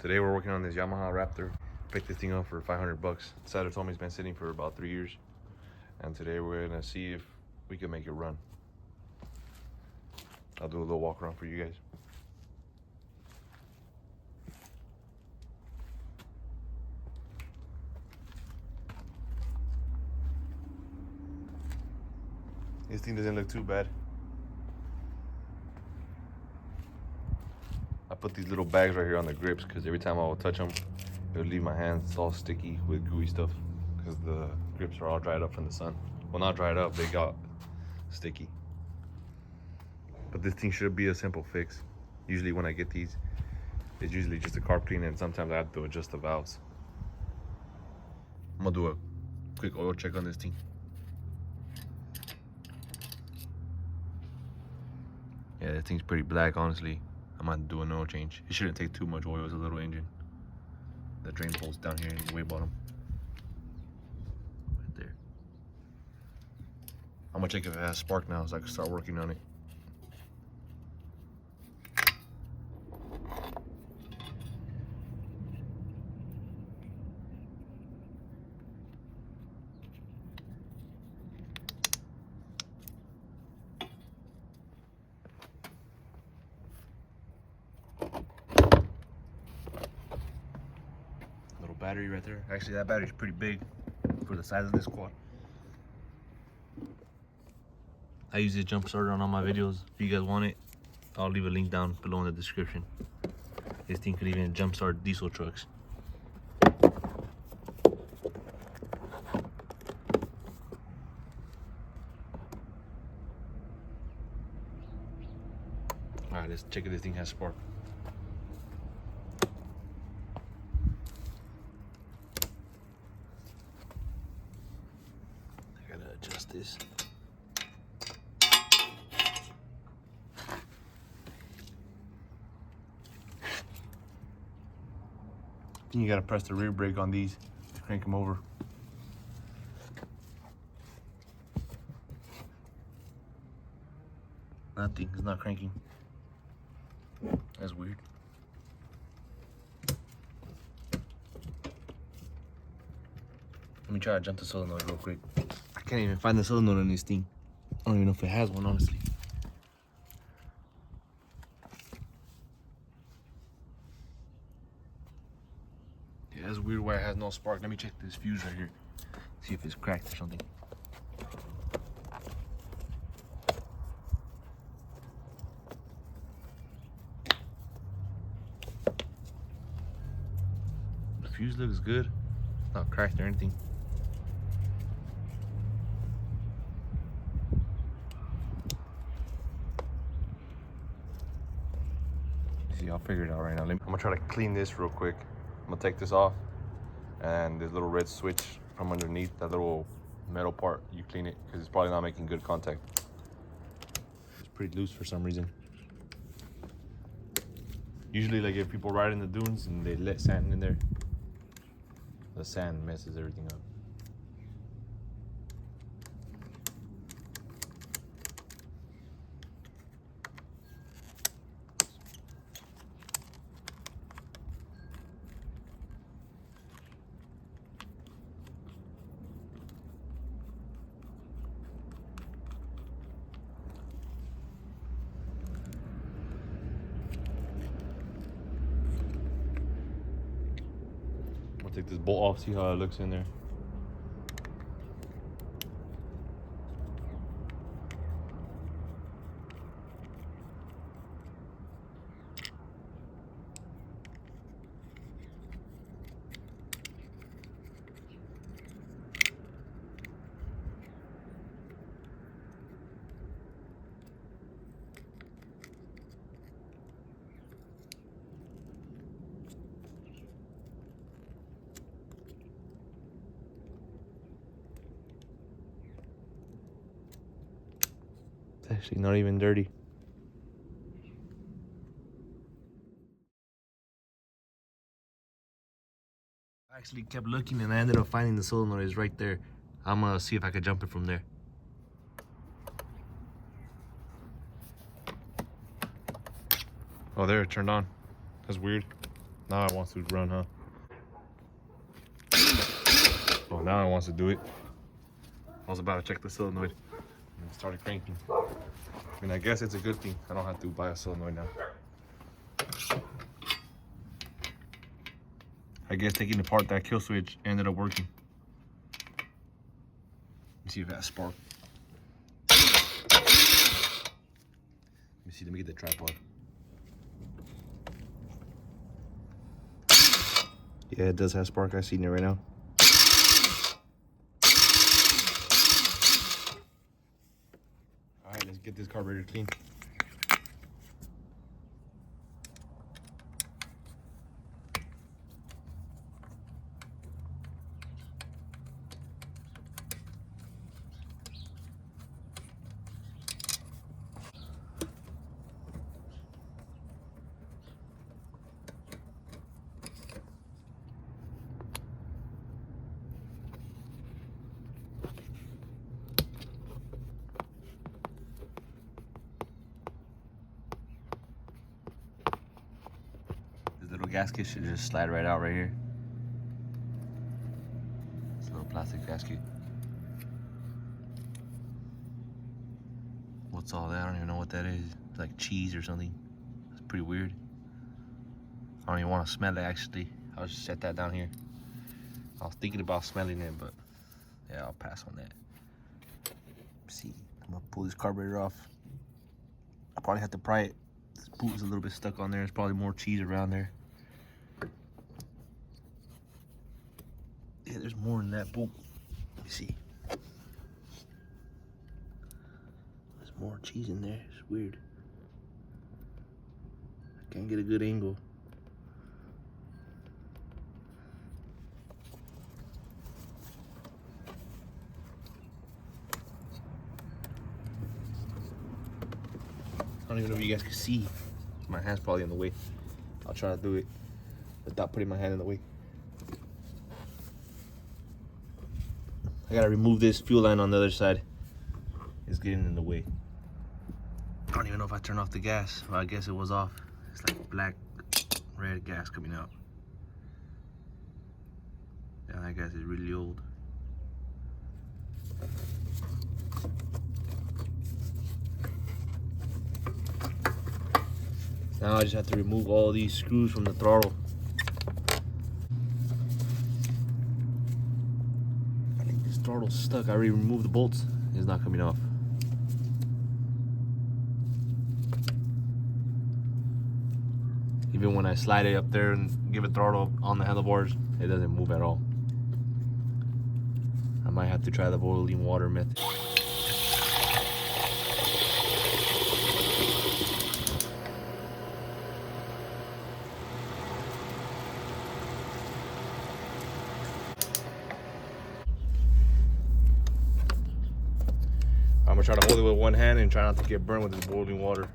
Today we're working on this Yamaha Raptor. Picked this thing up for 500 bucks. Satter told me it's been sitting for about 3 years. And today we're gonna see if we can make it run. I'll do a little walk around for you guys. This thing doesn't look too bad. I put these little bags right here on the grips because every time I will touch them, it would leave my hands all sticky with gooey stuff because the grips are all dried up from the sun. Well, not dried up, they got sticky. But this thing should be a simple fix. Usually when I get these, it's usually just a carb clean, and sometimes I have to adjust the valves. I'm gonna do a quick oil check on this thing. Yeah, that thing's pretty black, honestly. I'm gonna do an oil change. It shouldn't take too much oil. It's a little engine. The drain hole's down here in the way bottom. Right there. I'm gonna check if it has spark now so I can start working on it. Battery right there. Actually, that battery's pretty big for the size of this quad. I use this jump starter on all my videos. If you guys want it, I'll leave a link down below in the description. This thing could even jump start diesel trucks. Alright, let's check if this thing has spark. Adjust this. Then you gotta press the rear brake on these to crank them over. Nothing, it's not cranking. That's weird. Let me try to jump the solenoid real quick. I can't even find the solenoid on this thing. I don't even know if it has one, honestly. Yeah, that's weird why it has no spark. Let me check this fuse right here. See if it's cracked or something. The fuse looks good. Not cracked or anything. I'll figure it out right now. I'm gonna try to clean this real quick. I'm gonna take this off, and this little red switch from underneath, that little metal part, you clean it because it's probably not making good contact. It's pretty loose for some reason. Usually, like if people ride in the dunes and they let sand in there, the sand messes everything up. Take this bolt off, see how it looks in there. It's actually not even dirty. I actually kept looking and I ended up finding the solenoid is right there. I'm gonna see if I can jump it from there. Oh, there, it turned on. That's weird. Now it wants to run, huh? Oh, now it wants to do it. I was about to check the solenoid and it started cranking. I mean, I guess it's a good thing. I don't have to buy a solenoid now. I guess taking apart that kill switch ended up working. Let's see if it has spark. Let me get the tripod. Yeah, it does have spark. I see it right now. Alright, let's get this carburetor clean. Little gasket should just slide right out right here. It's a little plastic gasket. What's all that? I don't even know what that is. It's like cheese or something. It's pretty weird. I don't even want to smell it actually. I'll just set that down here. I was thinking about smelling it, but yeah, I'll pass on that. Let's see, I'm gonna pull this carburetor off. I probably have to pry it. This boot is a little bit stuck on there. There's probably more cheese around there. Yeah, there's more in that boot. Let me see. There's more cheese in there. It's weird. I can't get a good angle. I don't even know if you guys can see. My hand's probably in the way. I'll try to do it without putting my hand in the way. I gotta remove this fuel line on the other side. It's getting in the way. I don't even know if I turned off the gas. Well, I guess it was off. It's like black, red gas coming out. Yeah, that gas is really old. Now I just have to remove all these screws from the throttle. I think this throttle's stuck. I already removed the bolts. It's not coming off. Even when I slide it up there and give it throttle on the handlebars, it doesn't move at all. I might have to try the boiling water method. I'm gonna try to hold it with one hand and try not to get burned with this boiling water.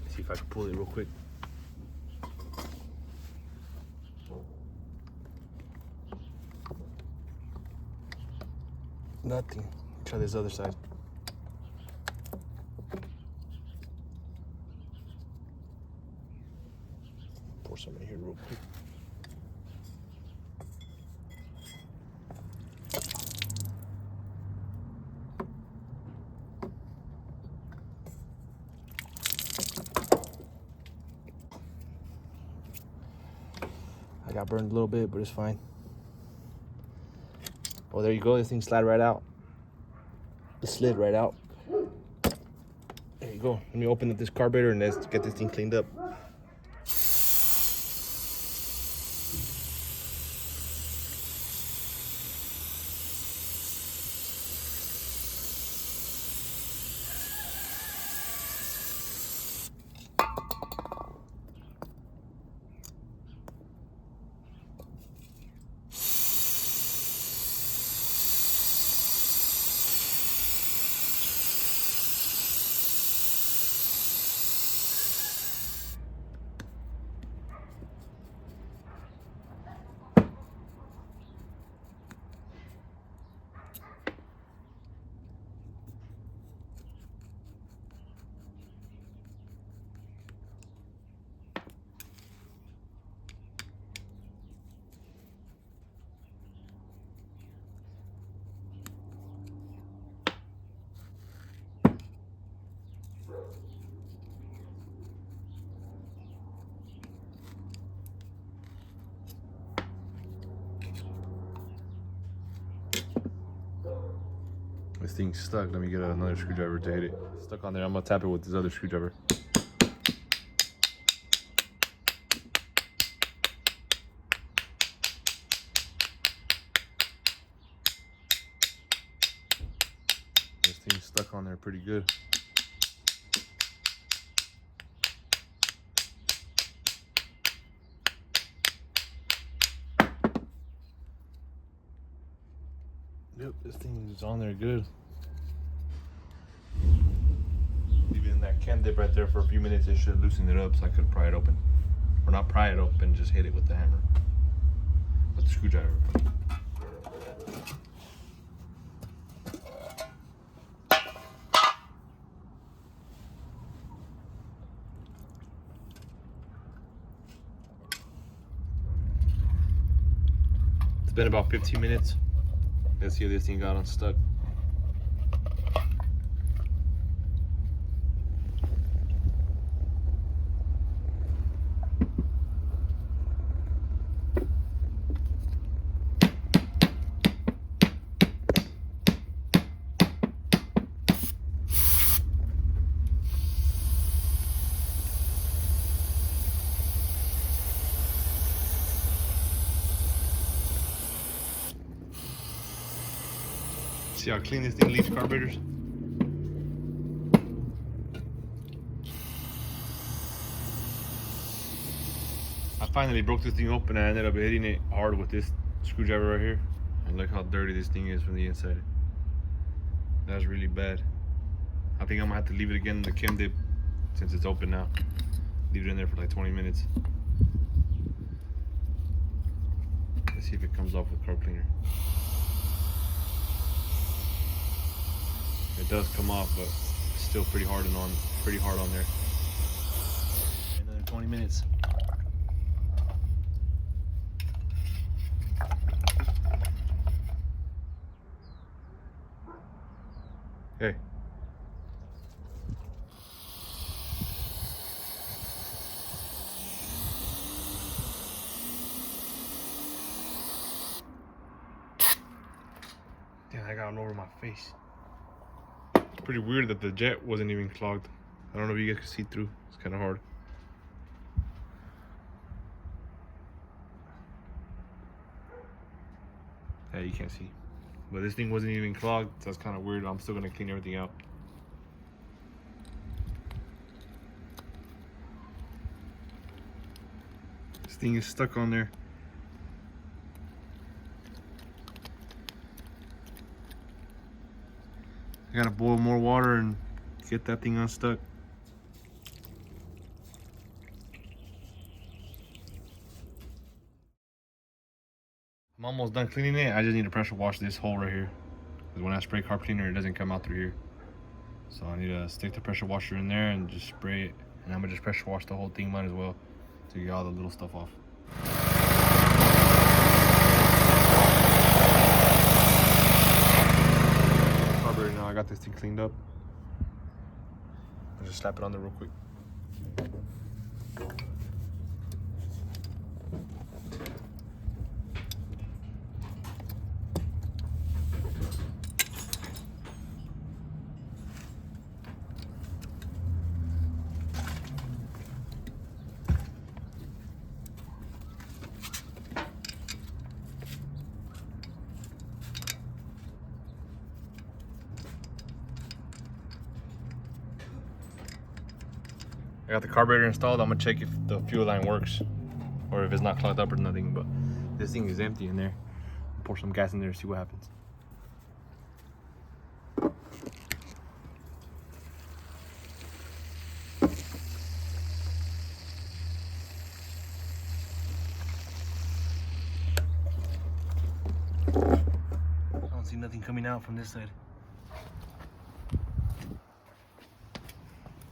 See if I can pull it real quick. Nothing. Try this other side. Pour some in here real quick. I got burned a little bit, but it's fine. Oh, there you go. This thing slid right out. It slid right out. There you go. Let me open up this carburetor and let's get this thing cleaned up. This thing's stuck. Let me get another screwdriver to hit it. Stuck on there. I'm gonna tap it with this other screwdriver. This thing's stuck on there pretty good. Yep, this thing is on there good. Leave it in that cam dip right there for a few minutes. It should loosen it up so I could pry it open. Or not pry it open, just hit it with the hammer. With the screwdriver. It's been about 15 minutes. Let's see if this thing got unstuck. See how clean this thing leaves carburetors? I finally broke this thing open and I ended up hitting it hard with this screwdriver right here. And look how dirty this thing is from the inside. That's really bad. I think I'm gonna have to leave it again in the chem dip since it's open now. Leave it in there for like 20 minutes. Let's see if it comes off with carb cleaner. It does come off, but it's still pretty hard on there. Another 20 minutes. Okay. Damn, I got one over my face. Pretty weird that the jet wasn't even clogged. I don't know if you guys can see through. It's kind of hard. Yeah, you can't see. But this thing wasn't even clogged. So that's kind of weird. I'm still gonna clean everything out. This thing is stuck on there. I gotta boil more water and get that thing unstuck. I'm almost done cleaning it. I just need to pressure wash this hole right here. Because when I spray carb cleaner, it doesn't come out through here. So I need to stick the pressure washer in there and just spray it. And I'm gonna just pressure wash the whole thing, might as well, to get all the little stuff off. Now I got this thing cleaned up. I'll just slap it on there real quick. I got the carburetor installed. I'm gonna check if the fuel line works or if it's not clogged up or nothing, but this thing is empty in there. Pour some gas in there to see what happens. I don't see nothing coming out from this side.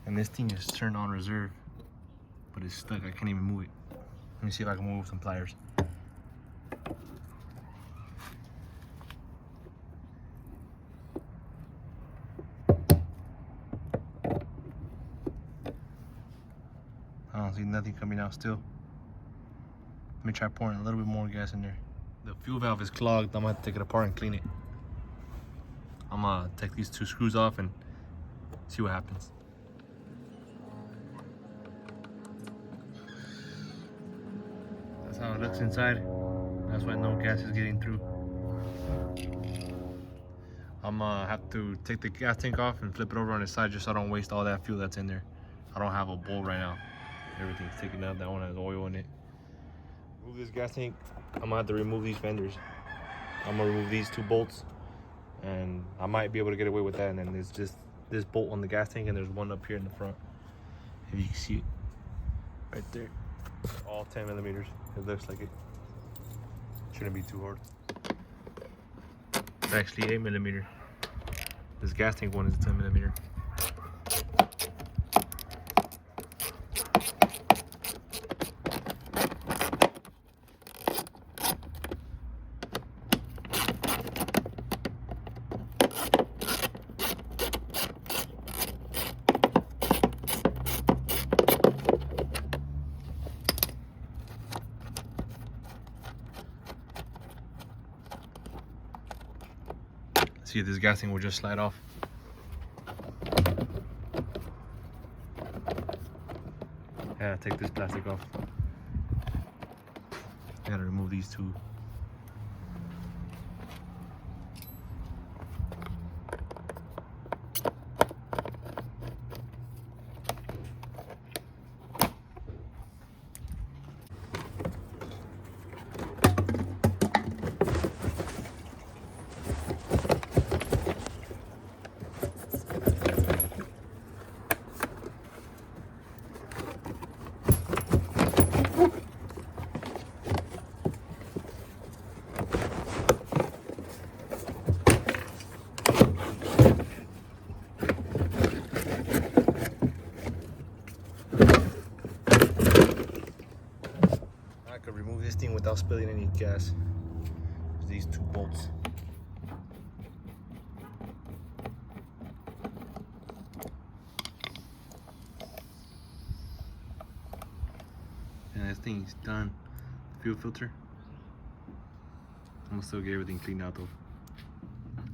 And this thing is turned on reserve, but it's stuck. I can't even move it. Let me see if I can move with some pliers. I don't see nothing coming out still. Let me try pouring a little bit more gas in there. The fuel valve is clogged. I'm gonna have to take it apart and clean it. I'm gonna take these 2 screws off and see what happens. That's how it looks inside. That's why no gas is getting through. I'm gonna have to take the gas tank off and flip it over on its side just so I don't waste all that fuel that's in there. I don't have a bowl right now. Everything's taken out. That one has oil in it. Remove this gas tank. I'm gonna have to remove these fenders. I'm gonna remove these 2 bolts, and I might be able to get away with that. And then there's just this bolt on the gas tank, and there's one up here in the front. If you can see it, right there. All 10 millimeters. It looks like it. Shouldn't be too hard. It's actually 8 millimeter. This gas tank one is 10 millimeter. See if this gas tank will just slide off. Yeah, take this plastic off. Gotta remove these 2. Remove this thing without spilling any gas. These 2 bolts. And this thing's done. Fuel filter. I'm gonna still get everything cleaned out though.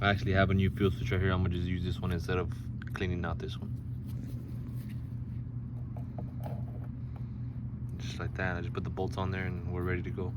I actually have a new fuel switch right here. I'm gonna just use this one instead of cleaning out this one. Just like that. I just put the bolts on there and we're ready to go.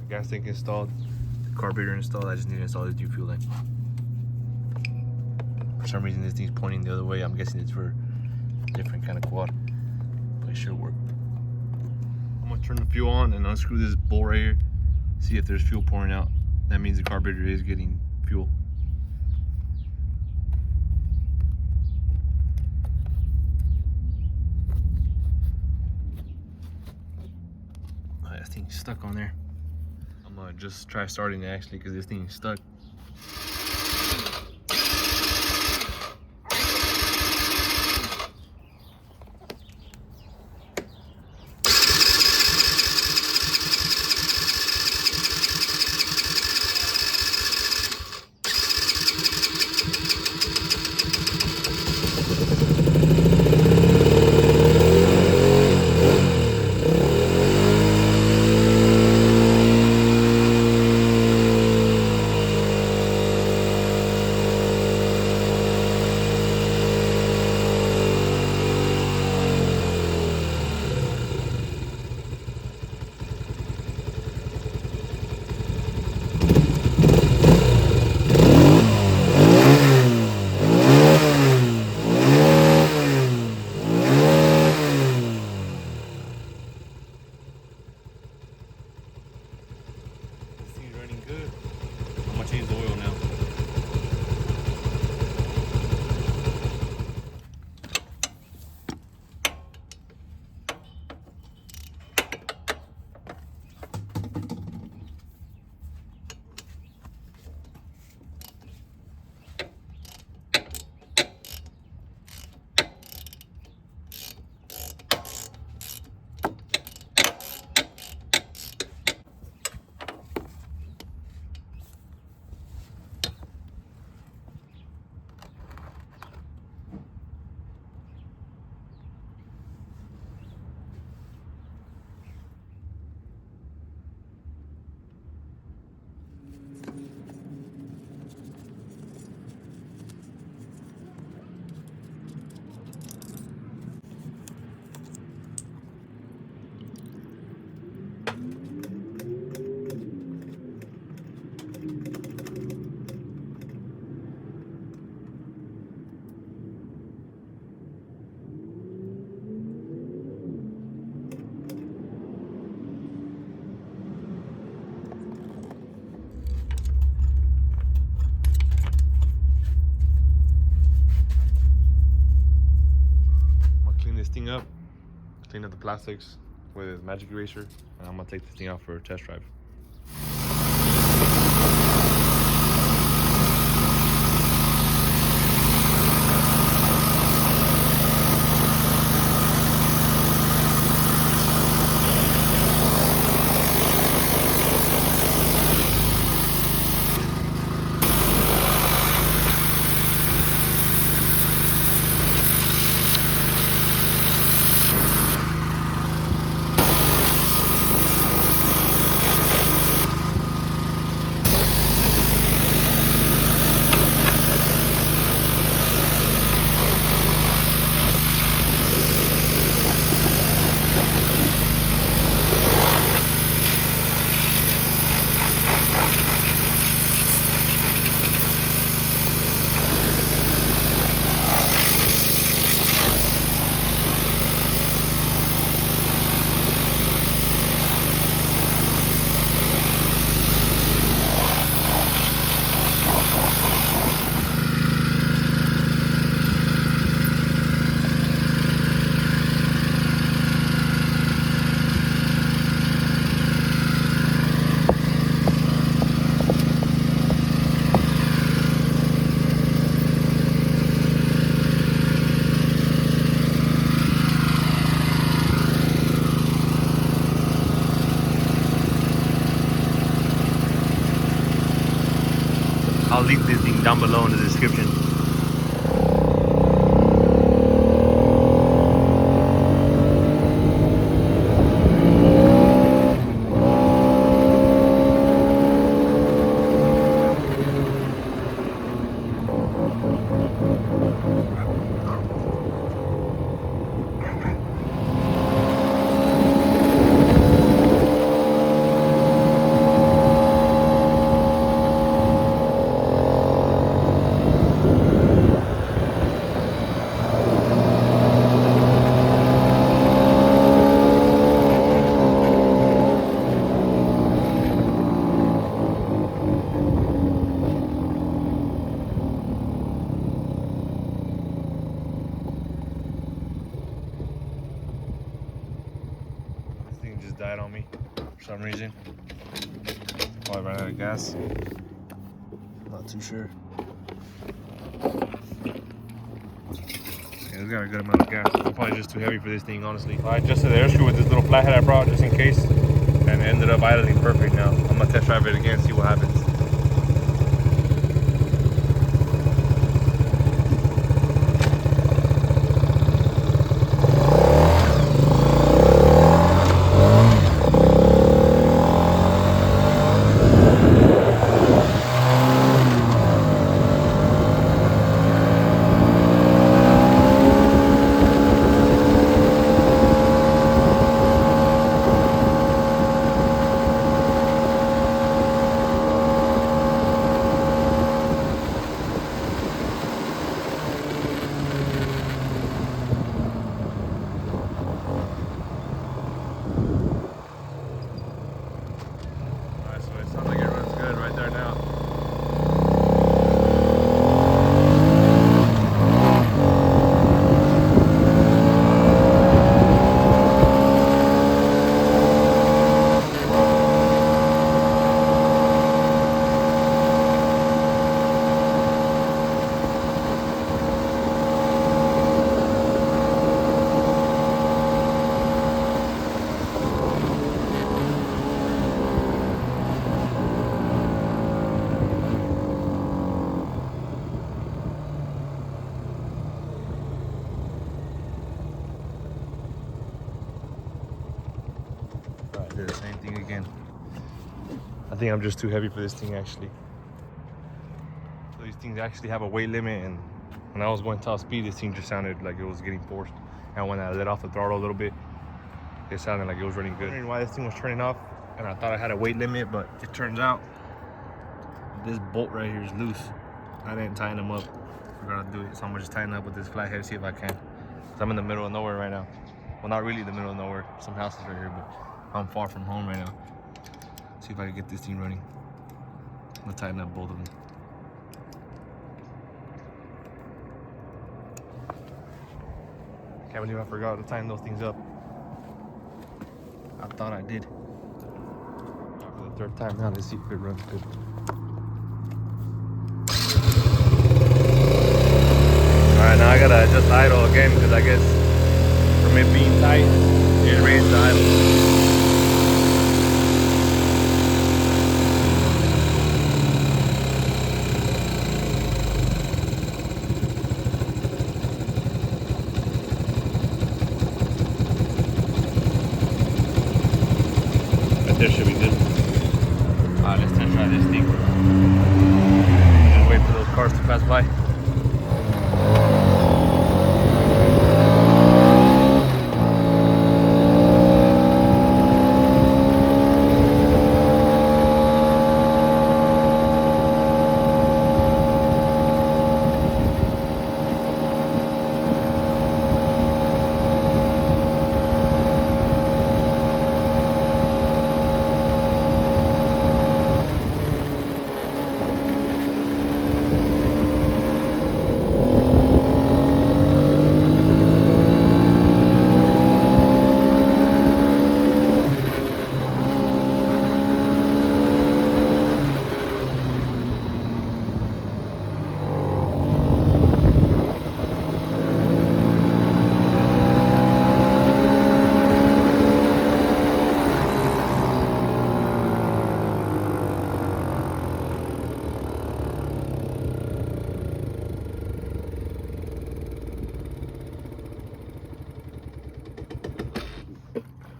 Gas tank installed, the carburetor installed. I just need to install the new fuel line. For some reason this thing's pointing the other way. I'm guessing it's for a different kind of quad, but it should work. I'm gonna turn the fuel on and unscrew this bolt right here. See if there's fuel pouring out. That means the carburetor is getting fuel. Oh, that thing's stuck on there. I'm gonna just try starting it actually because this thing is stuck. gonna change the oil now. Clean this thing up, clean up the plastics with magic eraser, and I'm gonna take this thing out for a test drive. I'll leave this thing down below in the description. Just died on me for some reason. Probably ran out of gas. Not too sure. Yeah, it's got a good amount of gas. I'm probably just too heavy for this thing, honestly. I adjusted the air screw with this little flathead I brought just in case, and it ended up idling perfect now. I'm gonna test drive it again, see what happens. again. I think I'm just too heavy for this thing actually. So these things actually have a weight limit, and when I was going top speed, this thing just sounded like it was getting forced. And when I let off the throttle a little bit, it sounded like it was running good. I don't know why this thing was turning off, and I thought I had a weight limit, but it turns out this bolt right here is loose. I didn't tighten them up. Forgot to do it, so I'm gonna just tighten up with this flathead, see if I can. So I'm in the middle of nowhere right now. Well, not really the middle of nowhere. Some houses right here, but I'm far from home right now. See if I can get this thing running. I'm gonna tighten up both of them. Can't believe I forgot to tighten those things up. I thought I did. For the third time now, let's see if it runs good. Alright, now I gotta adjust the idle again, because I guess from it being tight, it raised the idle. This should be good. Alright, let's test drive this thing. Just wait for those cars to pass by.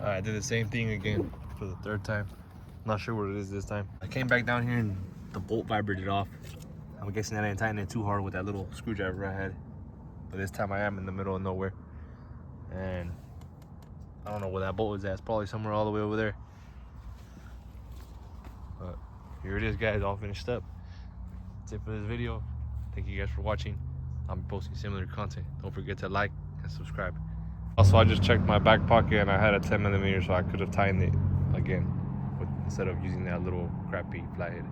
I did the same thing again for the third time. Not sure what it is this time. I came back down here and the bolt vibrated off. I'm guessing that I didn't tighten it too hard with that little screwdriver I had. But this time I am in the middle of nowhere. And I don't know where that bolt was at. It's probably somewhere all the way over there. But here it is, guys, all finished up. That's it for this video. Thank you guys for watching. I'm posting similar content. Don't forget to like and subscribe. Also, I just checked my back pocket and I had a 10mm, so I could have tightened it again instead of using that little crappy flathead.